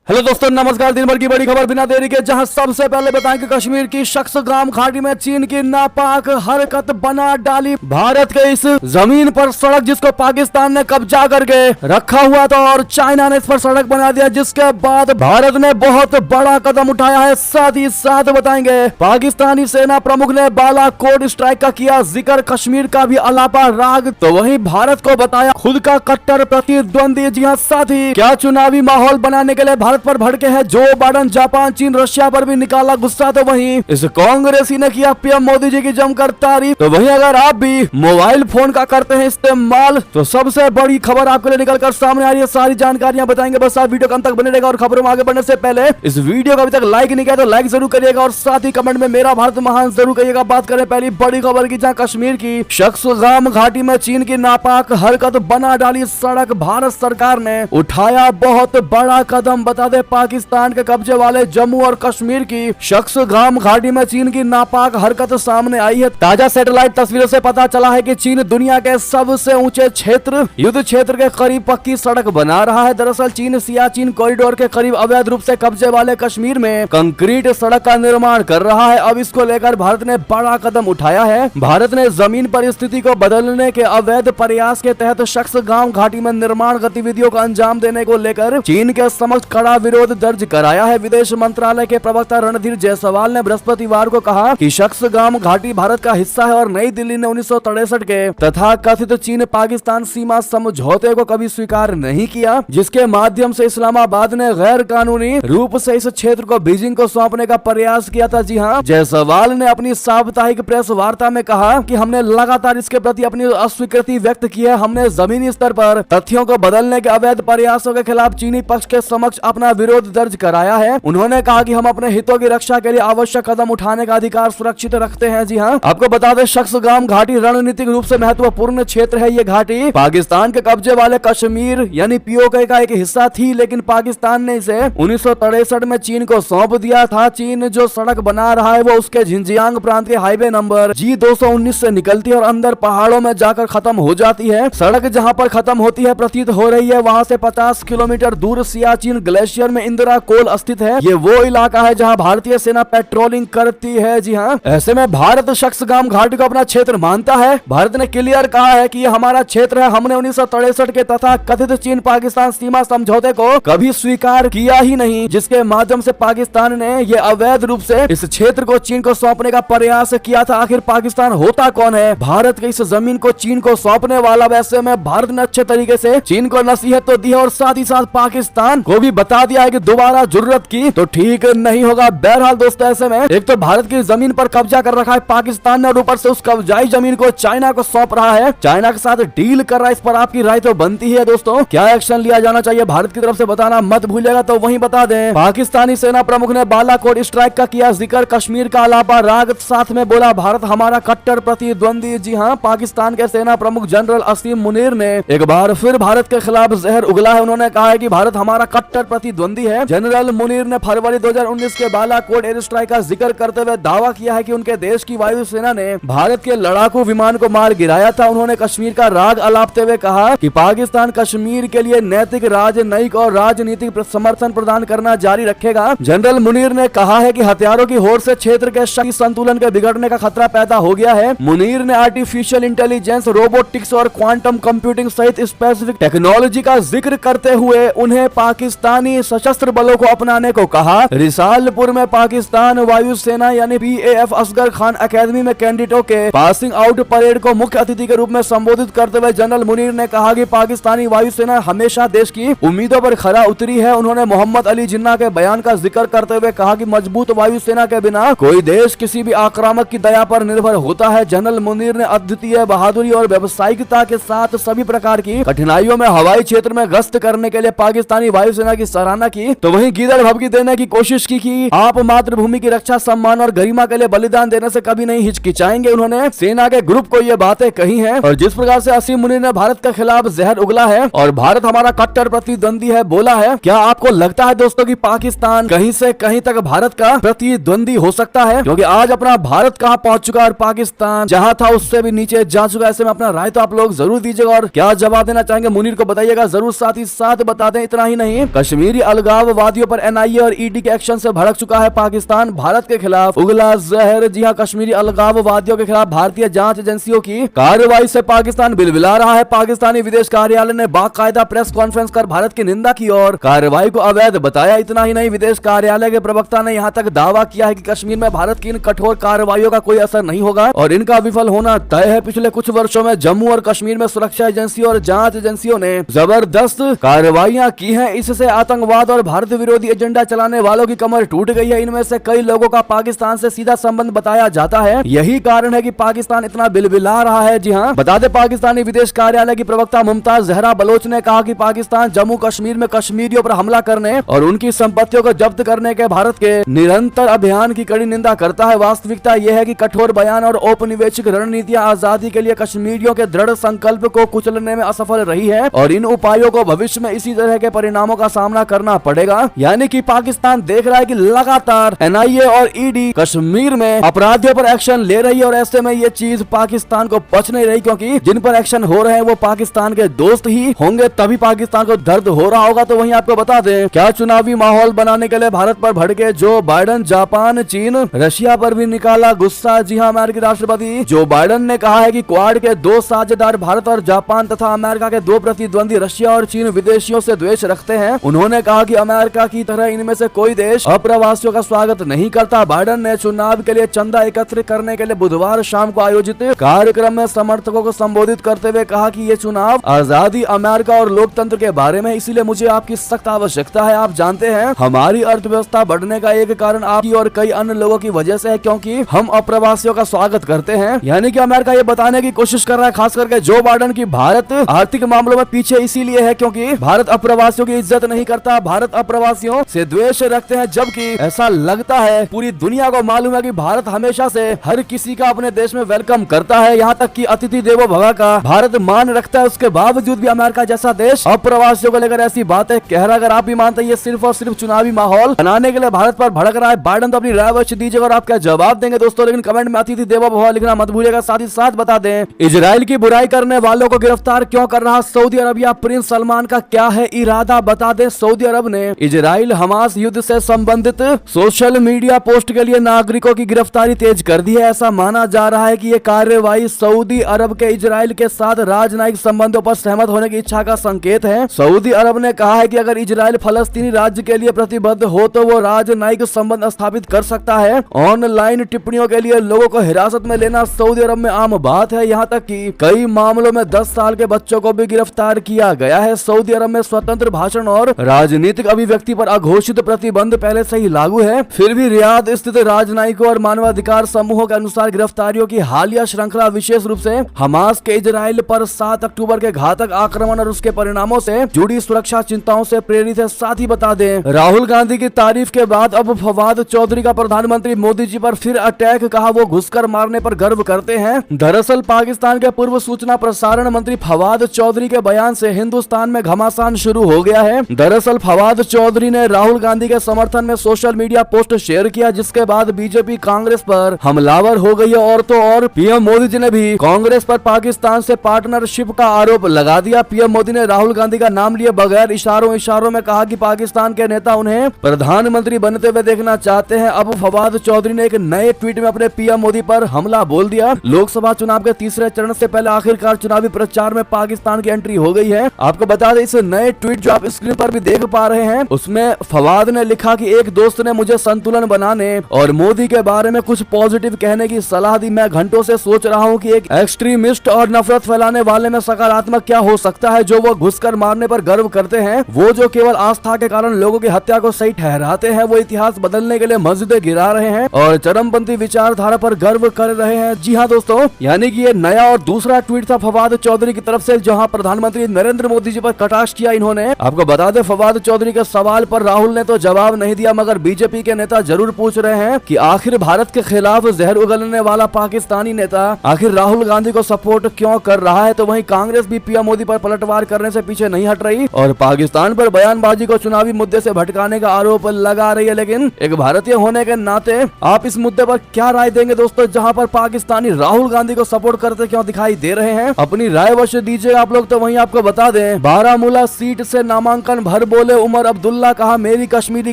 Hello दोस्तों, नमस्कार। दिन भर की बड़ी खबर बिना देरी के, जहां सबसे पहले बताएं कि कश्मीर की शख्सगाम घाटी में चीन की नापाक हरकत बना डाली भारत के इस जमीन पर सड़क, जिसको पाकिस्तान ने कब्जा करके रखा हुआ था और चाइना ने इस पर सड़क बना दिया, जिसके बाद भारत ने बहुत बड़ा कदम उठाया है। साथ ही साथ बताएंगे पाकिस्तानी सेना प्रमुख ने बालाकोट स्ट्राइक का किया जिक्र, कश्मीर का भी अलापा राग, तो वहीं भारत को बताया खुद का कट्टर प्रतिद्वंदी। जी हाँ, साथ ही क्या चुनावी माहौल बनाने के लिए भारत पर भड़के हैं जो बाइडेन, जापान, चीन, रशिया पर भी निकाला गुस्सा, तो वहीं इस कांग्रेसी ने किया पीएम मोदी जी की जमकर तारीफ। तो वहीं अगर आप भी मोबाइल फोन का करते हैं इस्तेमाल, तो सबसे बड़ी खबर आपके लिए निकल कर सामने आ रही है। सारी जानकारियां बताएंगे, बस आप वीडियो को अंत तक बने रहेगा। और खबरों में आगे बढ़ने से पहले इस वीडियो को अभी तक लाइक नहीं किया तो लाइक जरूर करिएगा और साथ ही कमेंट में मेरा भारत महान जरूर करिएगा। बात करें पहली बड़ी खबर की, जहां कश्मीर की शख्सगाम घाटी में चीन की नापाक हरकत बना डाली सड़क, भारत सरकार ने उठाया बहुत बड़ा कदम। बता दे पाकिस्तान के कब्जे वाले जम्मू और कश्मीर की शख्सगाम घाटी में चीन की नापाक हरकत सामने आई है। ताजा सैटेलाइट तस्वीरों से पता चला है कि चीन दुनिया के सबसे ऊंचे क्षेत्र, युद्ध क्षेत्र के करीब पक्की सड़क बना रहा है। दरअसल चीन सियाचिन कॉरिडोर के करीब अवैध रूप से कब्जे वाले कश्मीर में कंक्रीट सड़क का निर्माण कर रहा है। अब इसको लेकर भारत ने बड़ा कदम उठाया है। भारत ने जमीन पर स्थिति को बदलने के अवैध प्रयास के तहत शख्सगाम घाटी में निर्माण गतिविधियों को अंजाम देने को लेकर चीन के समक्ष कड़ा विरोध दर्ज कराया है। विदेश मंत्रालय के प्रवक्ता रणधीर जायसवाल ने बृहस्पतिवार को कहा कि शख्सगाम घाटी भारत का हिस्सा है और नई दिल्ली ने 1963 के तथा कथित चीन पाकिस्तान सीमा समझौते को कभी स्वीकार नहीं किया, जिसके माध्यम से इस्लामाबाद ने गैर कानूनी रूप से इस क्षेत्र को बीजिंग को सौंपने का प्रयास किया था। जी हाँ, जायसवाल ने अपनी साप्ताहिक प्रेस वार्ता में कहा कि हमने लगातार इसके प्रति अपनी अस्वीकृति व्यक्त की है। हमने जमीनी स्तर पर तथ्यों को बदलने के अवैध प्रयासों के खिलाफ चीनी पक्ष के समक्ष अपना विरोध दर्ज कराया है। उन्होंने कहा कि हम अपने हितों की रक्षा के लिए आवश्यक कदम उठाने का अधिकार सुरक्षित रखते हैं। जी हाँ, आपको बता दें शख्सगाम घाटी रणनीतिक रूप से महत्वपूर्ण क्षेत्र है। ये घाटी पाकिस्तान के कब्जे वाले कश्मीर यानी पीओके का एक हिस्सा थी, लेकिन पाकिस्तान ने इसे 1963 में चीन को सौंप दिया था। चीन जो सड़क बना रहा है वो उसके झिंजियांग प्रांत के हाईवे नंबर G219 से निकलती है और अंदर पहाड़ों में जाकर खत्म हो जाती है। सड़क जहाँ पर खत्म होती है प्रतीत हो रही है वहाँ से 50 किलोमीटर दूर सियाचिन ग्लेशियर में इंदिरा कोल स्थित है। ये वो इलाका है जहां भारतीय सेना पेट्रोलिंग करती है। जी हाँ, ऐसे में भारत शख्सगाम घाटी को अपना क्षेत्र मानता है। भारत ने क्लियर कहा है कि ये हमारा क्षेत्र है। हमने 1963 के तथा कथित चीन पाकिस्तान सीमा समझौते को कभी स्वीकार किया ही नहीं, जिसके माध्यम से पाकिस्तान ने ये अवैध रूप से इस क्षेत्र को चीन को सौंपने का प्रयास किया था। आखिर पाकिस्तान होता कौन है? भारत के इस जमीन को चीन को सौंपने वाला। वैसे में भारत ने अच्छे तरीके से चीन को नसीहत तो दी है और साथ ही साथ पाकिस्तान को भी बता दिया है कि दोबारा जरूरत की तो ठीक नहीं होगा। बहरहाल दोस्तों, ऐसे में एक तो भारत की जमीन पर कब्जा कर रखा है पाकिस्तान ने और ऊपर से उस कब्जाई जमीन को चाइना को सौंप रहा है, चाइना के साथ डील कर रहा है। इस पर आपकी राय तो बनती है दोस्तों, क्या एक्शन लिया जाना चाहिए भारत की तरफ से बताना मत भूलिएगा। तो वहीं बता दें पाकिस्तानी सेना प्रमुख ने बालाकोट स्ट्राइक का किया जिक्र, कश्मीर का अलापा राग, साथ में बोला भारत हमारा कट्टर प्रतिद्वंदी। जी हाँ, पाकिस्तान के सेना प्रमुख जनरल असीम मुनीर ने एक बार फिर भारत के खिलाफ जहर उगला है। उन्होंने कहा है कि भारत हमारा कट्टर प्रतिद्वंदी है। जनरल मुनीर ने फरवरी 2019 के बालाकोट एयर स्ट्राइक का जिक्र करते हुए दावा किया है कि उनके देश की वायुसेना ने भारत के लड़ाकू विमान को मार गिराया था। उन्होंने कश्मीर का राग अलापते हुए कहा कि पाकिस्तान कश्मीर के लिए नैतिक, राजनयिक और राजनीतिक समर्थन प्रदान करना जारी रखेगा। जनरल मुनीर ने कहा है कि हथियारों की होड़ से क्षेत्र के शक्ति संतुलन के बिगड़ने का खतरा पैदा हो गया है। मुनीर ने आर्टिफिशियल इंटेलिजेंस, रोबोटिक्स और क्वांटम कंप्यूटिंग सहित स्पेसिफिक टेक्नोलॉजी का जिक्र करते हुए उन्हें पाकिस्तानी सशस्त्र बलों को अपनाने को कहा। रिसालपुर में पाकिस्तान वायुसेना यानी PAF असगर खान अकेडमी में कैडेटों के पासिंग आउट परेड को मुख्य अतिथि के रूप में संबोधित करते हुए जनरल मुनीर ने कहा कि पाकिस्तानी वायुसेना हमेशा देश की उम्मीदों पर खरा उतरी है। उन्होंने मोहम्मद अली जिन्ना के बयान का जिक्र करते हुए कहा कि मजबूत वायुसेना के बिना कोई देश किसी भी आक्रामक की दया पर निर्भर होता है। जनरल मुनीर ने अद्वितीय बहादुरी और व्यावसायिकता के साथ सभी प्रकार की कठिनाइयों में हवाई क्षेत्र में गश्त करने के लिए पाकिस्तानी वायुसेना की सराहना की। तो वहीं गीदड़ भभकी देने की कोशिश की कि आप मातृभूमि की रक्षा, सम्मान और गरिमा के लिए बलिदान देने से कभी नहीं हिचकिचाएंगे। उन्होंने सेना के ग्रुप को ये बातें कही हैं और जिस प्रकार से असीम मुनीर ने भारत के खिलाफ जहर उगला है और भारत हमारा कट्टर प्रतिद्वंदी है बोला है, क्या आपको लगता है दोस्तों कि पाकिस्तान कहीं से कहीं तक भारत का प्रतिद्वंदी हो सकता है? क्योंकि आज अपना भारत कहां पहुंच चुका है और पाकिस्तान जहां था उससे भी नीचे जा चुका है। ऐसे में अपना राय तो आप लोग जरूर दीजिएगा और क्या जवाब देना चाहेंगे मुनीर को बताइएगा जरूर। साथ ही साथ बता दें इतना ही नहीं, कश्मीर कश्मीरी अलगाववादियों पर एनआईए और ईडी के एक्शन से भड़क चुका है पाकिस्तान। भारत के खिलाफ उगला जहर। जी हां, कश्मीरी अलगाववादियों के खिलाफ भारतीय जांच एजेंसियों की कार्रवाई से पाकिस्तान बिलबिला रहा है। पाकिस्तानी विदेश कार्यालय ने बाकायदा प्रेस कॉन्फ्रेंस कर भारत की निंदा की और कार्रवाई को अवैध बताया। इतना ही नहीं, विदेश कार्यालय के प्रवक्ता ने यहां तक दावा किया है कि कश्मीर में भारत की इन कठोर कार्रवाइयों का कोई असर नहीं होगा और इनका विफल होना तय है। पिछले कुछ वर्षों में जम्मू और कश्मीर में सुरक्षा एजेंसियों और जांच एजेंसियों ने जबरदस्त कार्रवाइयां की हैं। इससे आतंकवाद और भारत विरोधी एजेंडा चलाने वालों की कमर टूट गई है। इनमें से कई लोगों का पाकिस्तान से सीधा संबंध बताया जाता है। यही कारण है कि पाकिस्तान इतना बिलबिला रहा है। जी हां, बता दें, पाकिस्तानी विदेश कार्यालय की प्रवक्ता मुमताज जहरा बलोच ने कहा कि पाकिस्तान जम्मू कश्मीर में कश्मीरियों पर हमला करने और उनकी संपत्तियों को जब्त करने के भारत के निरंतर अभियान की कड़ी निंदा करता है। वास्तविकता यह है कि कठोर बयान और औपनिवेशिक रणनीतियां आजादी के लिए कश्मीरियों के दृढ़ संकल्प को कुचलने में असफल रही है और इन उपायों को भविष्य में इसी तरह के परिणामों का सामना करना पड़ेगा। यानी कि पाकिस्तान देख रहा है कि लगातार एनआईए और ईडी कश्मीर में अपराधियों पर एक्शन ले रही है और ऐसे में ये चीज पाकिस्तान को बच नहीं रही, क्योंकि जिन पर एक्शन हो रहे हैं वो पाकिस्तान के दोस्त ही होंगे, तभी पाकिस्तान को दर्द हो रहा होगा। तो वहीं आपको बता दें, क्या चुनावी माहौल बनाने के लिए भारत पर भड़के जो बाइडेन, जापान, चीन, रशिया पर भी निकाला गुस्सा। जी हां, अमेरिकी राष्ट्रपति जो बाइडेन ने कहा है कि क्वाड के दो साझेदार भारत और जापान तथा अमेरिका के दो प्रतिद्वंदी रशिया और चीन विदेशियों से द्वेष रखते हैं। उन्होंने कहा कि अमेरिका की तरह इनमें से कोई देश अप्रवासियों का स्वागत नहीं करता। बाइडेन ने चुनाव के लिए चंदा एकत्र करने के लिए बुधवार शाम को आयोजित कार्यक्रम में समर्थकों को संबोधित करते हुए कहा कि ये चुनाव आजादी, अमेरिका और लोकतंत्र के बारे में, इसीलिए मुझे आपकी सख्त आवश्यकता है। आप जानते हैं, हमारी अर्थव्यवस्था बढ़ने का एक कारण आपकी और कई अन्य लोगों की वजह से है, क्योंकि हम अप्रवासियों का स्वागत करते हैं। यानी कि अमेरिका ये बताने की कोशिश कर रहा है, खास करके जो बाइडेन, की भारत आर्थिक मामलों में पीछे इसीलिए है क्योंकि भारत अप्रवासियों की इज्जत नहीं करता, भारत अप्रवासियों से द्वेष रखते हैं। जबकि ऐसा लगता है पूरी दुनिया को मालूम है कि भारत हमेशा से हर किसी का अपने देश में वेलकम करता है, यहाँ तक कि अतिथि देवो भव का भारत मान रखता है। उसके बावजूद भी अमेरिका जैसा देश अप्रवासियों को लेकर ऐसी बातें कह रहा है। अगर आप भी मानते हैं ये सिर्फ और सिर्फ चुनावी माहौल बनाने के लिए भारत पर भड़क रहा है, बाइडेन तो अपनी राय अवश्य दीजिएगा और आप क्या जवाब देंगे दोस्तों। लेकिन कमेंट में अतिथि देवो भव लिखना मत भूलिएगा। साथ ही साथ बता दें, इजराइल की बुराई करने वालों को गिरफ्तार क्यों कर रहा सऊदी अरबिया, प्रिंस सलमान का क्या है इरादा। बता दें, सऊदी अरब ने इजराइल हमास युद्ध से संबंधित सोशल मीडिया पोस्ट के लिए नागरिकों की गिरफ्तारी तेज कर दी है। ऐसा माना जा रहा है कि ये कार्रवाई सऊदी अरब के इजराइल के साथ राजनयिक संबंधों पर सहमत होने की इच्छा का संकेत है। सऊदी अरब ने कहा है कि अगर इजराइल फलस्तीनी राज्य के लिए प्रतिबद्ध हो तो वो राजनयिक संबंध स्थापित कर सकता है। ऑनलाइन टिप्पणियों के लिए लोगों को हिरासत में लेना सऊदी अरब में आम बात है। यहाँ तक कि कई मामलों में 10 साल के बच्चों को भी गिरफ्तार किया गया है। सऊदी अरब में स्वतंत्र भाषण और राजनीतिक अभिव्यक्ति पर अघोषित प्रतिबंध पहले से ही लागू है। फिर भी रियाद स्थित राजनयिकों और मानवाधिकार समूहों के अनुसार गिरफ्तारियों की हालिया श्रृंखला विशेष रूप से हमास के इजराइल पर 7 अक्टूबर के घातक आक्रमण और उसके परिणामों से जुड़ी सुरक्षा चिंताओं से प्रेरित है। साथ ही बता दें, राहुल गांधी की तारीफ के बाद अब फवाद चौधरी का प्रधानमंत्री मोदी जी पर फिर अटैक, कहा वो घुसकर मारने पर गर्व करते हैं। दरअसल पाकिस्तान के पूर्व सूचना प्रसारण मंत्री फवाद चौधरी के बयान से हिंदुस्तान में घमासान शुरू हो गया है। दरअसल फवाद चौधरी ने राहुल गांधी के समर्थन में सोशल मीडिया पोस्ट शेयर किया, जिसके बाद बीजेपी कांग्रेस पर हमलावर हो गई है। और तो और पीएम मोदी जी ने भी कांग्रेस पर पाकिस्तान से पार्टनरशिप का आरोप लगा दिया। पीएम मोदी ने राहुल गांधी का नाम लिए बगैर इशारों में कहा कि पाकिस्तान के नेता उन्हें प्रधानमंत्री बनते हुए देखना चाहते हैं। अब फवाद चौधरी ने एक नए ट्वीट में अपने पीएम मोदी पर हमला बोल दिया। लोकसभा चुनाव के तीसरे चरण से पहले आखिरकार चुनावी प्रचार में पाकिस्तान की एंट्री हो गई है। आपको बता दें, इस नए ट्वीट जो आप स्क्रीन पर भी देख पा रहे हैं, उसमें फवाद ने लिखा कि एक दोस्त ने मुझे संतुलन बनाने और मोदी के बारे में कुछ पॉजिटिव कहने की सलाह दी। मैं घंटों से सोच रहा हूं कि एक एक्सट्रीमिस्ट और नफरत फैलाने वाले में सकारात्मक क्या हो सकता है, जो वो घुसकर मारने पर गर्व करते हैं। वो जो केवल आस्था के कारण लोगों की हत्या को सही ठहराते हैं, वो इतिहास बदलने के लिए मस्जिदें गिरा रहे हैं और चरमपंथी विचारधारा पर गर्व कर रहे हैं। जी हाँ दोस्तों, यानी कि ये नया और दूसरा ट्वीट था फवाद चौधरी की तरफ से, जहां प्रधानमंत्री नरेंद्र मोदी जी पर कटाक्ष किया इन्होंने। आपको बता दें, फवाद चौधरी के सवाल पर राहुल ने तो जवाब नहीं दिया, मगर बीजेपी के नेता जरूर पूछ रहे हैं कि आखिर भारत के खिलाफ जहर उगलने वाला पाकिस्तानी नेता आखिर राहुल गांधी को सपोर्ट क्यों कर रहा है। तो वहीं कांग्रेस भी पीएम मोदी पर पलटवार करने से पीछे नहीं हट रही और पाकिस्तान पर बयानबाजी को चुनावी मुद्दे से भटकाने का आरोप लगा रही है। लेकिन एक भारतीय होने के नाते आप इस मुद्दे पर क्या राय देंगे दोस्तों, जहां पर पाकिस्तानी राहुल गांधी को सपोर्ट करते क्यों दिखाई दे रहे हैं? अपनी राय अवश्य दीजिए आप लोग। तो वहीं आपको बता दें, बारामूला सीट से नामांकन भर बोले बोले उमर अब्दुल्ला, कहा मेरी कश्मीरी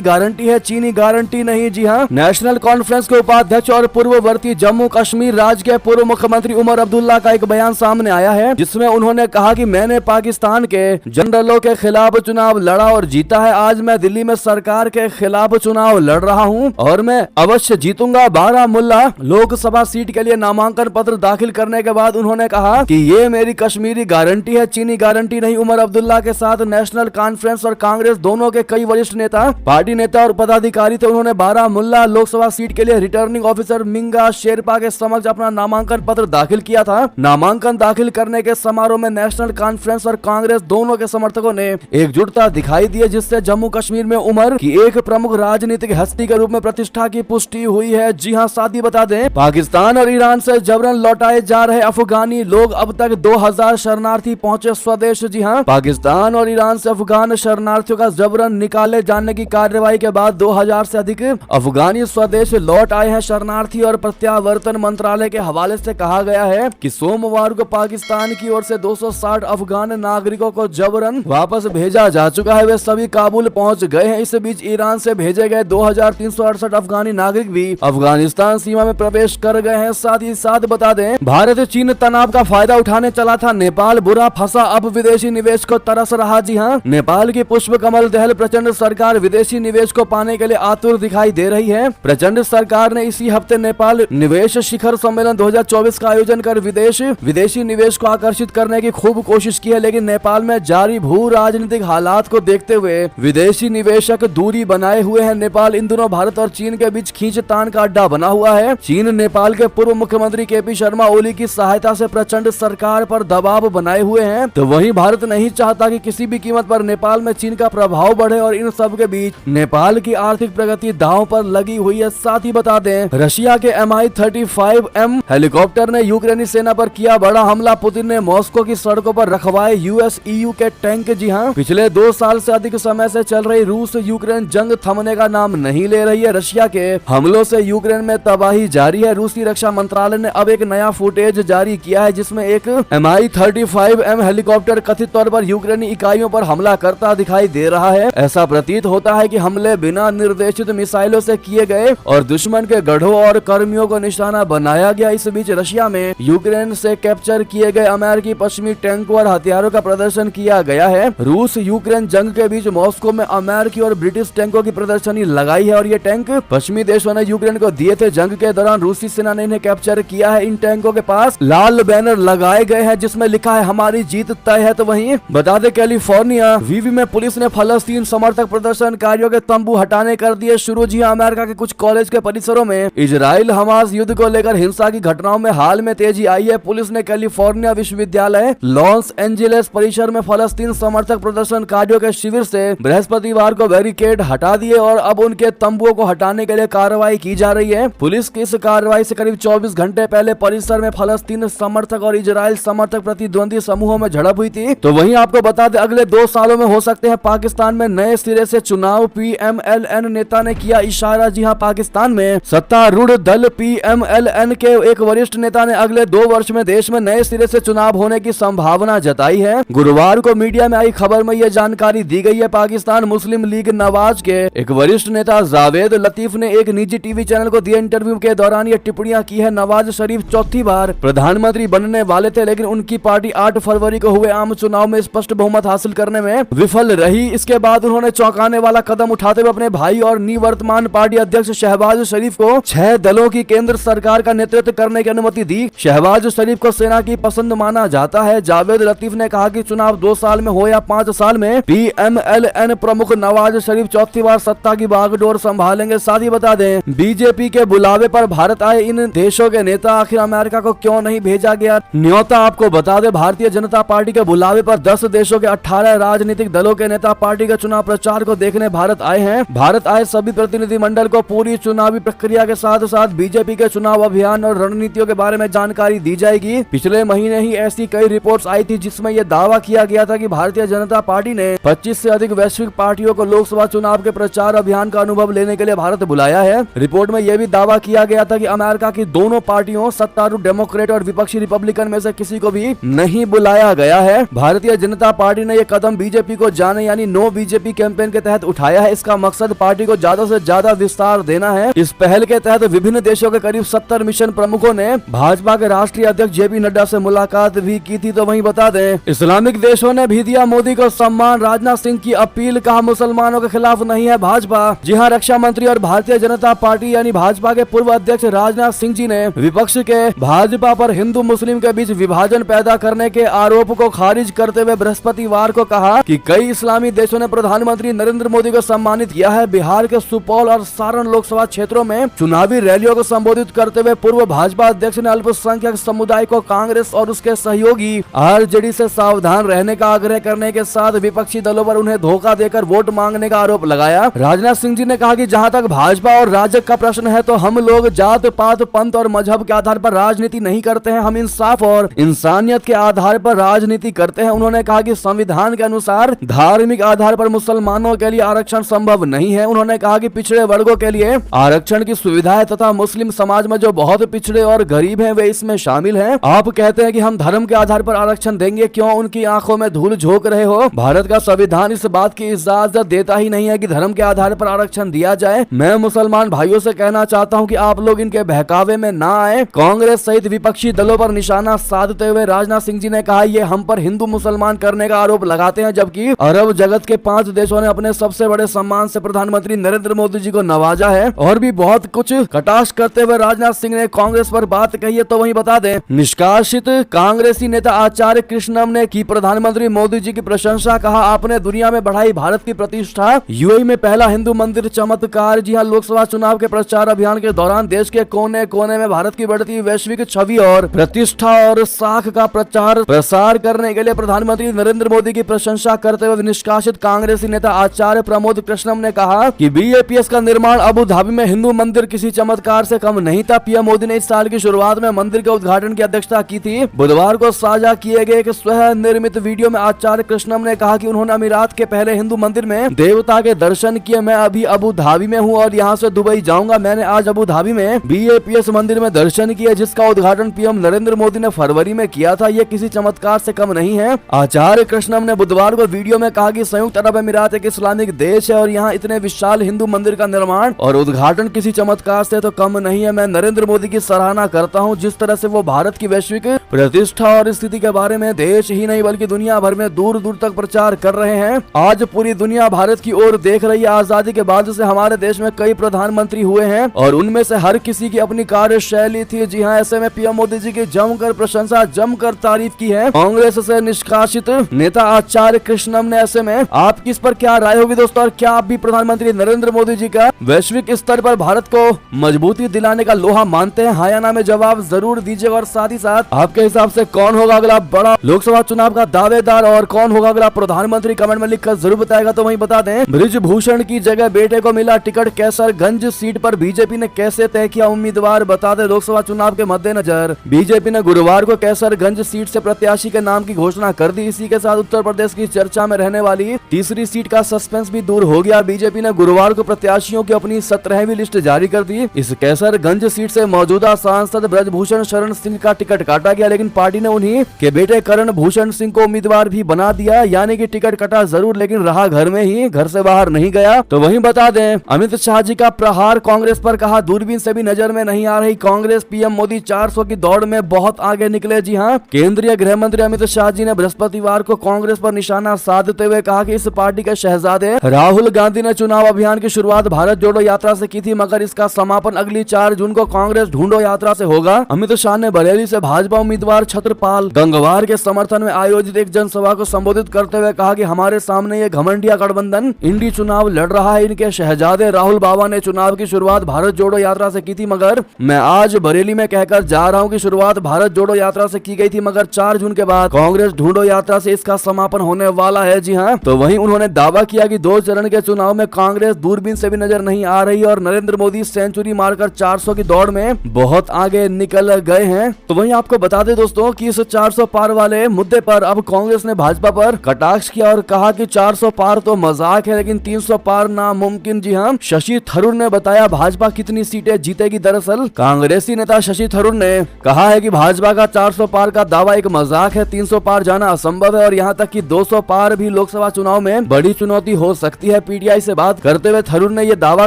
गारंटी है, चीनी गारंटी नहीं। जी हाँ, नेशनल कॉन्फ्रेंस के उपाध्यक्ष और पूर्ववर्ती जम्मू कश्मीर राज्य के पूर्व मुख्यमंत्री उमर अब्दुल्ला का एक बयान सामने आया है, जिसमें उन्होंने कहा कि मैंने पाकिस्तान के जनरलों के खिलाफ चुनाव लड़ा और जीता है। आज मैं दिल्ली में सरकार के खिलाफ चुनाव लड़ रहा हूं और मैं अवश्य जीतूंगा। बारामुल्ला लोकसभा सीट के लिए नामांकन पत्र दाखिल करने के बाद उन्होंने कहा कि ये मेरी कश्मीरी गारंटी है, चीनी गारंटी नहीं। उमर अब्दुल्ला के साथ नेशनल कॉन्फ्रेंस और कांग्रेस दोनों के कई वरिष्ठ नेता, पार्टी नेता और पदाधिकारी थे। उन्होंने बारामुल्ला लोकसभा सीट के लिए रिटर्निंग ऑफिसर मिंगा शेरपा के समक्ष अपना नामांकन पत्र दाखिल किया था। नामांकन दाखिल करने के समारोह में नेशनल कॉन्फ्रेंस और कांग्रेस दोनों के समर्थकों ने एकजुटता दिखाई दी, जिससे जम्मू कश्मीर में उमर की एक प्रमुख राजनीतिक हस्ती के रूप में प्रतिष्ठा की पुष्टि हुई है। जी हां, साथ ही बता दें, पाकिस्तान और ईरान से जबरन लौटाए जा रहे अफगानी लोग, अब तक 2000 शरणार्थी पहुंचे स्वदेश। जी हां, पाकिस्तान और ईरान से अफगान शरणार्थियों का जबरन निकाले जाने की कार्रवाई के बाद 2000 से अधिक अफगानी स्वदेश लौट आए हैं। शरणार्थी और प्रत्यावर्तन मंत्रालय के हवाले से कहा गया है कि सोमवार को पाकिस्तान की ओर से 260 अफगान नागरिकों को जबरन वापस भेजा जा चुका है। वे सभी काबुल पहुंच गए हैं। इस बीच ईरान से भेजे गए 2368 अफगानी नागरिक भी अफगानिस्तान सीमा में प्रवेश कर गए हैं। साथ ही साथ बता दें, भारत चीन तनाव का फायदा उठाने चला था, नेपाल बुरा फंसा, अब विदेशी निवेश को तरस रहा। जी हां, नेपाल की पुष्प कमल दहल प्रचंड सरकार विदेशी निवेश को पाने के लिए आतुर दिखाई दे रही है। प्रचंड सरकार ने इसी हफ्ते नेपाल निवेश शिखर सम्मेलन 2024 का आयोजन कर विदेशी निवेश को आकर्षित करने की खूब कोशिश की है, लेकिन नेपाल में जारी भू राजनीतिक हालात को देखते हुए विदेशी निवेशक दूरी बनाए हुए हैं। नेपाल इन दिनों भारत और चीन के बीच खींचतान का अड्डा बना हुआ है। चीन नेपाल के पूर्व मुख्यमंत्री केपी शर्मा ओली की सहायता से प्रचंड सरकार पर दबाव बनाए हुए हैं, तो वहीं भारत नहीं चाहता कि किसी भी कीमत पर नेपाल में चीन का प्रभाव बढ़े और इन सब के बीच नेपाल की आर्थिक प्रगति दांव पर लगी हुई है। साथ ही बता दें, रशिया के Mi-35M हेलीकॉप्टर ने यूक्रेनी सेना पर किया बड़ा हमला। पुतिन ने मॉस्को की सड़कों पर रखवाए US-EU के टैंक। जी हां, पिछले 2 साल से अधिक समय से चल रही रूस यूक्रेन जंग थमने का नाम नहीं ले रही है। रशिया के हमलों से यूक्रेन में तबाही जारी है। रूसी रक्षा मंत्रालय ने अब एक नया फुटेज जारी किया है, जिसमें एक Mi-35M हेलीकॉप्टर कथित तौर पर यूक्रेनी इकाइयों पर हमला करता दिखाई दे रहा है। ऐसा प्रतीत होता है कि हमले बिना निर्देशित मिसाइलों से किए गए और दुश्मन के गढ़ों और कर्मियों को निशाना बनाया गया। इस बीच रशिया में यूक्रेन से कैप्चर किए गए अमेरिकी पश्चिमी टैंकों और हथियारों का प्रदर्शन किया गया है। रूस यूक्रेन जंग के बीच मॉस्को में अमेरिकी और ब्रिटिश टैंकों की प्रदर्शनी लगाई है और ये टैंक पश्चिमी देशों ने यूक्रेन को दिए थे। जंग के दौरान रूसी सेना ने इन्हें कैप्चर किया है। इन टैंकों के पास लाल बैनर लगाए गए हैं जिसमें लिखा है हमारी जीत तय है। तो वहीं बता दें, कैलिफोर्निया विवी में पुलिस ने फलस्तीन समर्थक प्रदर्शनकारियों के तंबू हटाने कर दिए शुरू। जी हां, अमेरिका के कुछ कॉलेज के परिसरों में इजराइल हमास युद्ध को लेकर हिंसा की घटनाओं में हाल में तेजी आई है। पुलिस ने कैलिफोर्निया विश्वविद्यालय लॉस एंजेलिस परिसर में फलस्तीन समर्थक प्रदर्शनकारियों के शिविर से बृहस्पतिवार को बैरिकेड हटा दिए और अब उनके तंबुओं को हटाने के लिए कार्रवाई की जा रही है। पुलिस की इस कार्रवाई से करीब 24 घंटे पहले परिसर में फलस्तीन समर्थक और इजराइल समर्थक प्रतिद्वंदी समूहों में झड़प हुई थी। तो वहीं आपको बता दें, अगले 2 सालों में हो सकते हैं पाकिस्तान में नए सिरे से चुनाव। PMLN नेता ने किया इशारा। जी हां, पाकिस्तान में सत्तारूढ़ दल PMLN के एक वरिष्ठ नेता ने अगले 2 वर्ष में देश में नए सिरे से चुनाव होने की संभावना जताई है। गुरुवार को मीडिया में आई खबर में यह जानकारी दी गई है। पाकिस्तान मुस्लिम लीग नवाज के एक वरिष्ठ नेता जावेद लतीफ ने एक निजी टीवी चैनल को दिए इंटरव्यू के दौरान ये टिप्पणियां की है। नवाज शरीफ चौथी बार प्रधानमंत्री बनने वाले थे, लेकिन उनकी पार्टी 8 फरवरी को हुए आम चुनाव में स्पष्ट बहुमत हासिल करने में विफल रही। इसके बाद उन्होंने चौंकाने वाला कदम उठाते हुए अपने भाई और निवर्तमान पार्टी अध्यक्ष शहबाज शरीफ को 6 दलों की केंद्र सरकार का नेतृत्व करने की अनुमति दी। शहबाज शरीफ को सेना की पसंद माना जाता है। जावेद लतीफ ने कहा कि चुनाव 2 साल में हो या 5 साल में PMLN प्रमुख नवाज शरीफ चौथी बार सत्ता की बागडोर संभालेंगे। साथ ही बता दें, बीजेपी के बुलावे पर भारत आए इन देशों के नेता आखिर अमेरिका को क्यों नहीं भेजा गया न्योता। आपको बता दें, भारतीय जनता पार्टी के बुलावे पर 10 देशों के 18 राजनीतिक दलों के नेता पार्टी के चुनाव प्रचार को देखने भारत आए हैं। भारत आए सभी प्रतिनिधिमंडल को पूरी चुनावी प्रक्रिया के साथ साथ बीजेपी के चुनाव अभियान और रणनीतियों के बारे में जानकारी दी जाएगी। पिछले महीने ही ऐसी कई रिपोर्ट्स आई थी जिसमें यह दावा किया गया था कि भारतीय जनता पार्टी ने 25 से अधिक वैश्विक पार्टियों को लोकसभा चुनाव के प्रचार अभियान का अनुभव लेने के लिए भारत बुलाया है। रिपोर्ट में यह भी दावा किया गया था कि अमेरिका की दोनों पार्टियों सत्तारूढ़ डेमोक्रेट और विपक्षी रिपब्लिकन में से किसी को भी नहीं बुलाया गया है। भारतीय जनता पार्टी ने यह कदम बीजेपी को जाने या यानी नो बीजेपी कैंपेन के तहत उठाया है। इसका मकसद पार्टी को ज्यादा से ज्यादा विस्तार देना है। इस पहल के तहत विभिन्न देशों के करीब 70 मिशन प्रमुखों ने भाजपा के राष्ट्रीय अध्यक्ष जेपी नड्डा से मुलाकात भी की थी। तो वहीं बता दें, इस्लामिक देशों ने भी दिया मोदी को सम्मान। राजनाथ सिंह की अपील, कहा मुसलमानों के खिलाफ नहीं है भाजपा। जी हां, रक्षा मंत्री और भारतीय जनता पार्टी यानी भाजपा के पूर्व अध्यक्ष राजनाथ सिंह जी ने विपक्ष के भाजपा पर हिंदू मुस्लिम के बीच विभाजन पैदा करने के आरोप को खारिज करते हुए बृहस्पतिवार को कहा कि कई इस्लामी देशों ने प्रधानमंत्री नरेंद्र मोदी को सम्मानित किया है। बिहार के सुपौल और सारण लोकसभा क्षेत्रों में चुनावी रैलियों को संबोधित करते हुए पूर्व भाजपा अध्यक्ष ने अल्पसंख्यक समुदाय को कांग्रेस और उसके सहयोगी आरजेडी से सावधान रहने का आग्रह करने के साथ विपक्षी दलों पर उन्हें धोखा देकर वोट मांगने का आरोप लगाया। राजनाथ सिंह जी ने कहा कि जहां तक भाजपा और राजग का प्रश्न है तो हम लोग जात पात पंथ और मजहब के आधार पर राजनीति नहीं करते हैं, हम इंसाफ और इंसानियत के आधार पर राजनीति करते हैं। उन्होंने कहा कि संविधान के अनुसार धार्मिक आधार पर मुसलमानों के लिए आरक्षण संभव नहीं है। उन्होंने कहा कि पिछड़े वर्गों के लिए आरक्षण की सुविधा है तथा मुस्लिम समाज में जो बहुत पिछड़े और गरीब हैं वे इसमें शामिल हैं। आप कहते हैं कि हम धर्म के आधार पर आरक्षण देंगे, क्यों उनकी आंखों में धूल झोंक रहे हो? भारत का संविधान इस बात की इजाजत देता ही नहीं है कि धर्म के आधार पर आरक्षण दिया जाए। मैं मुसलमान भाइयों से कहना चाहता हूं कि आप लोग इनके बहकावे में ना आए। कांग्रेस सहित विपक्षी दलों पर निशाना साधते हुए राजनाथ सिंह जी ने कहा, ये हम पर हिंदू मुसलमान करने का आरोप लगाते हैं, जबकि अरब जगत के 5 देशों ने अपने सबसे बड़े सम्मान से प्रधानमंत्री नरेंद्र मोदी जी को नवाजा है। और भी बहुत कुछ कटाक्ष करते हुए राजनाथ सिंह ने कांग्रेस पर बात कही है। तो वहीं बता दें, निष्कासित कांग्रेसी नेता आचार्य कृष्णम ने की प्रधानमंत्री मोदी जी की प्रशंसा। कहा, आपने दुनिया में बढ़ाई भारत की प्रतिष्ठा। यूएई में पहला हिंदू मंदिर चमत्कार। जी हां, लोकसभा चुनाव के प्रचार अभियान के दौरान देश के कोने कोने में भारत की बढ़ती वैश्विक छवि और प्रतिष्ठा और साख का प्रचार प्रसार करने के लिए प्रधानमंत्री नरेंद्र मोदी की प्रशंसा करते हुए निष्कासित कांग्रेसी नेता आचार्य प्रमोद कृष्णम ने कहा कि बीएपीएस का निर्माण अबू धाबी में हिंदू मंदिर किसी चमत्कार से कम नहीं था। पीएम मोदी ने इस साल की शुरुआत में मंदिर के उद्घाटन की अध्यक्षता की थी। बुधवार को साझा किए गए एक स्वयं निर्मित वीडियो में आचार्य कृष्णम ने कहा कि उन्होंने अमीरात के पहले हिंदू मंदिर में देवता के दर्शन किए। मैं अभी अबू धाबी में हूँ और यहाँ से दुबई जाऊंगा। मैंने आज अबू धाबी में बीएपीएस मंदिर में दर्शन किए, जिसका उद्घाटन पीएम नरेंद्र मोदी ने फरवरी में किया था। ये किसी चमत्कार से कम नहीं है। आचार्य कृष्णम ने बुधवार को वीडियो में कहा कि संयुक्त अरब अमीरात एक इस्लामिक देश है और यहाँ इतने विशाल हिंदू मंदिर का निर्माण और उद्घाटन किसी चमत्कार से तो कम नहीं है। मैं नरेंद्र मोदी की सराहना करता हूँ, जिस तरह से वो भारत की वैश्विक प्रतिष्ठा और स्थिति के बारे में देश ही नहीं बल्कि दुनिया भर में दूर दूर तक प्रचार कर रहे हैं। आज पूरी दुनिया भारत की ओर देख रही है। आजादी के बाद से हमारे देश में कई प्रधानमंत्री हुए हैं और उनमें से हर किसी की अपनी कार्यशैली थी। जी हाँ, ऐसे में पीएम मोदी जी की जमकर प्रशंसा, जमकर तारीफ की है कांग्रेस से निष्कासित नेता आचार्य कृष्णम ने। ऐसे में आपकी इस पर क्या राय होगी दोस्तों, और क्या आप भी प्रधानमंत्री नरेंद्र मोदी जी का वैश्विक स्तर पर भारत को मजबूती दिलाने का लोहा मानते हैं? हाँ या ना में जवाब जरूर दीजिएगा। और साथ ही साथ आपके हिसाब से कौन होगा अगला बड़ा लोकसभा चुनाव का दावेदार और कौन होगा अगला प्रधानमंत्री, कमेंट में लिखकर जरूर बताएगा। तो वहीं बता दें, बृजभूषण की जगह बेटे को मिला टिकट। कैसरगंज सीट पर बीजेपी ने कैसे तय किया उम्मीदवार, बता दें लोकसभा चुनाव के मद्देनजर बीजेपी ने गुरुवार को कैसरगंज सीट से प्रत्याशी के नाम की घोषणा कर दी। इसी के साथ उत्तर प्रदेश की चर्चा में रहने वाली तीसरी सीट का सस्पेंस भी दूर हो गया। बीजेपी ने गुरुवार को प्रत्याशियों की अपनी 17वीं लिस्ट जारी कर दी। इस कैसरगंज सीट से मौजूदा सांसद ब्रजभूषण शरण सिंह का टिकट काटा गया, लेकिन पार्टी ने उन्हीं के बेटे करण भूषण सिंह को उम्मीदवार भी बना दिया। यानी कि टिकट कटा जरूर लेकिन रहा घर में ही, घर से बाहर नहीं गया। तो वहीं बता दें, अमित शाह जी का प्रहार कांग्रेस पर। कहा, दूरबीन से भी नजर में नहीं आ रही कांग्रेस। पीएम मोदी 400 की दौड़ में बहुत आगे निकले। जी हां, केंद्रीय गृह मंत्री अमित शाह जी ने बृहस्पतिवार को कांग्रेस पर निशाना साधते हुए कहा कि इस पार्टी के शहजादे राहुल गांधी ने चुनाव अभियान की शुरुआत भारत जोड़ो यात्रा से की थी, मगर इसका समापन अगली 4 जून को कांग्रेस ढूंढो यात्रा से होगा। अमित शाह ने बरेली से भाजपा उम्मीदवार छत्रपाल गंगवार के समर्थन में आयोजित एक जनसभा को संबोधित करते हुए कहा कि हमारे सामने ये घमंडिया गठबंधन इंडी चुनाव लड़ रहा है। इनके शहजादे राहुल बाबा ने चुनाव की शुरुआत भारत जोड़ो यात्रा से की थी, मगर मैं आज बरेली में कहकर जा रहा हूं कि शुरुआत भारत जोड़ो यात्रा से की गई थी, मगर 4 जून के बाद कांग्रेस ढूंढो यात्रा से इसका समापन होने वाला है। जी हां, तो वहीं उन्होंने दावा किया कि 2 चरण के चुनाव में कांग्रेस दूरबीन से भी नजर नहीं आ रही और नरेंद्र मोदी सेंचुरी मारकर 400 की दौड़ में बहुत आगे निकल गए हैं। तो वहीं आपको बता दें दोस्तों कि इस 400 पार वाले मुद्दे पर अब कांग्रेस ने भाजपा पर कटाक्ष किया और कहा कि 400 पार तो मजाक है लेकिन 300 पार नामुमकिन। जी हां, शशि थरूर ने बताया भाजपा कितनी सीटें जीतेगी। दरअसल कांग्रेसी नेता शशि थरूर ने कहा है कि भाजपा का 400 पार का दावा एक मजाक है, 300 पार जाना असंभव है और यहाँ तक कि 200 पार भी लोकसभा लोकसभा चुनाव में बड़ी चुनौती हो सकती है। पीटीआई से बात करते हुए थरूर ने यह दावा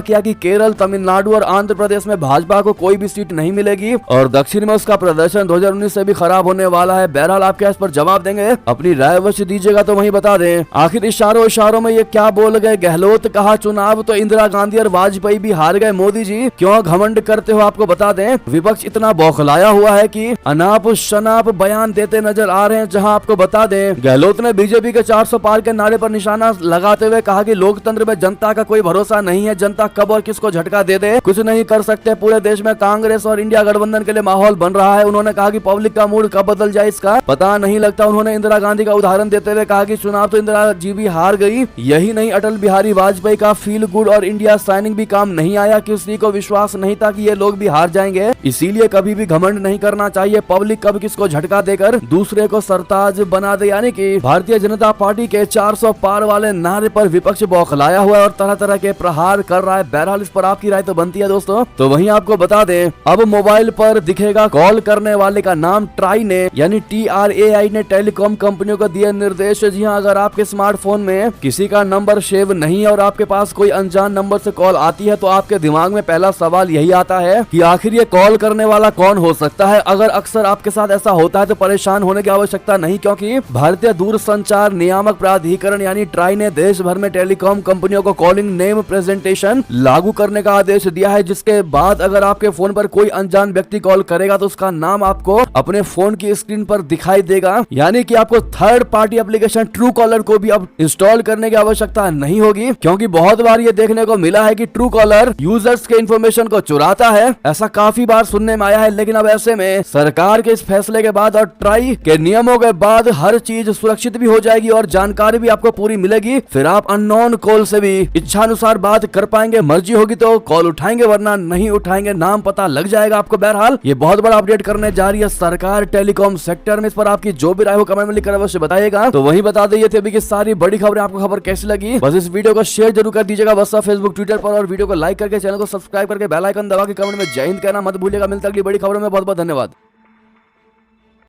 किया कि केरल, तमिलनाडु और आंध्र प्रदेश में भाजपा को कोई भी सीट नहीं मिलेगी और दक्षिण में उसका प्रदर्शन 2019 से भी खराब होने वाला है। बहरहाल आप क्या इस पर जवाब देंगे? अपनी राय अवश्य दीजिएगा तो वहीं बता दें। आखिर इशारों में ये क्या बोल गए गहलोत? कहा चुनाव तो इंदिरा गांधी और वाजपेयी भी हार गए, मोदी जी क्यों घमंड करते हो? आपको बता दें विपक्ष इतना बौखलाया हुआ है कि अनाप शनाप बयान देते नजर आ रहे हैं। जहां आपको बता दें गहलोत ने बीजेपी के 400 पार के नारे पर निशाना लगाते हुए कहा कि लोकतंत्र में जनता का कोई भरोसा नहीं है, जनता कब और किसको झटका दे दे कुछ नहीं कर सकते। पूरे देश में कांग्रेस और इंडिया गठबंधन के लिए माहौल बन रहा है। उन्होंने कहा कि पब्लिक का मूड कब बदल जाए इसका पता नहीं लगता। उन्होंने इंदिरा गांधी का उदाहरण देते हुए कहा कि चुनाव तो इंदिरा जी भी हार गई, यही नहीं अटल बिहारी वाजपेयी का फील गुड और इंडिया साइनिंग भी काम नहीं आया। किसी को विश्वास नहीं था कि ये लोग भी हार जाएंगे, इसीलिए कभी भी घमंड नहीं करना चाहिए। पब्लिक कब किसको झटका देकर दूसरे को सरताज बना दे। यानी कि भारतीय जनता पार्टी के 400 पार वाले नारे पर विपक्ष बौखलाया हुआ है और तरह तरह के प्रहार कर रहा है। बहरहाल इस पर आपकी राय तो बनती है दोस्तों। तो वहीं आपको बता दें अब मोबाइल पर दिखेगा कॉल करने वाले का नाम। ट्राई ने यानी TRAI ने टेलीकॉम कंपनियों को दिए निर्देश। जी हाँ, अगर आपके स्मार्टफोन में किसी का नंबर सेव नहीं है और आपके पास कोई अनजान नंबर से कॉल आती है तो आपके दिमाग में पहला सवाल यही आता है कि आखिर ये कॉल करने वाला कौन हो सकता है। अगर अक्सर आपके साथ ऐसा होता है तो परेशान होने की आवश्यकता नहीं, क्योंकि भारतीय दूरसंचार नियामक प्राधिकरण यानी ट्राई ने देश भर में टेलीकॉम कंपनियों को कॉलिंग नेम प्रेजेंटेशन लागू करने का आदेश दिया है, जिसके बाद अगर आपके फोन पर कोई अनजान व्यक्ति कॉल करेगा तो उसका नाम आपको अपने फोन की स्क्रीन पर दिखाई देगा। यानी कि आपको third party application true collar को भी अब इंस्टॉल करने की आवश्यकता नहीं होगी, क्योंकि बहुत बार ये देखने को मिला है कि ट्रू कॉलर यूजर्स के इंफॉर्मेशन को चुराता है। ऐसा काफी बार सुनने में आया है, लेकिन अब ऐसे में सरकार के इस फैसले के बाद और ट्राई के नियमों के बाद हर चीज सुरक्षित भी हो जाएगी और जानकारी भी आपको पूरी मिलेगी। फिर आप अननोन कॉल से भी इच्छानुसार बात कर पाएंगे, मर्जी होगी तो कॉल उठाएंगे वरना नहीं उठाएंगे, नाम पता लग जाएगा आपको। बहरहाल ये बहुत बड़ा अपडेट करने जा रही है सरकार टेलीकॉम सेक्टर में। इस पर आपकी जो भी राय हो कमेंट में लिखकर अवश्य बताइएगा। तो वही बता दें ये थे अभी की सारी बड़ी खबरें। आपको खबर कैसी लगी बस इस वीडियो को शेयर जरूर कर दीजिएगा व्हाट्सएप, फेसबुक, ट्विटर पर, और वीडियो को लाइक करके चैनल को सब्सक्राइब करके बेल आइकन दबा के कमेंट में जय हिंद कहना मत भूलिएगा। मिलता है अगली बड़ी खबरों में। बहुत बहुत धन्यवाद।